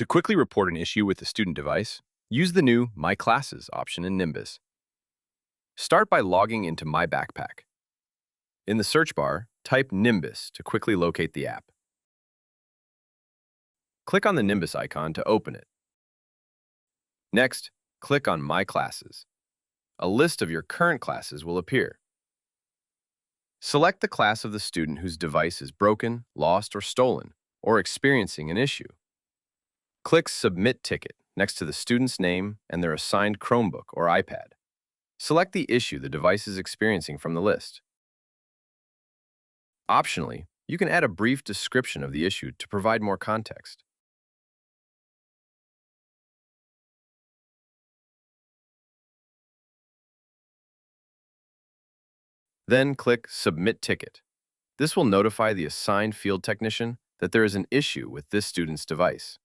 To quickly report an issue with the student device, use the new My Classes option in Nimbus. Start by logging into myBackpack. In the search bar, type Nimbus to quickly locate the app. Click on the Nimbus icon to open it. Next, click on My Classes. A list of your current classes will appear. Select the class of the student whose device is broken, lost, or stolen, or experiencing an issue. Click Submit Ticket next to the student's name and their assigned Chromebook or iPad. Select the issue the device is experiencing from the list. Optionally, you can add a brief description of the issue to provide more context. Then click Submit Ticket. This will notify the assigned field technician that there is an issue with this student's device.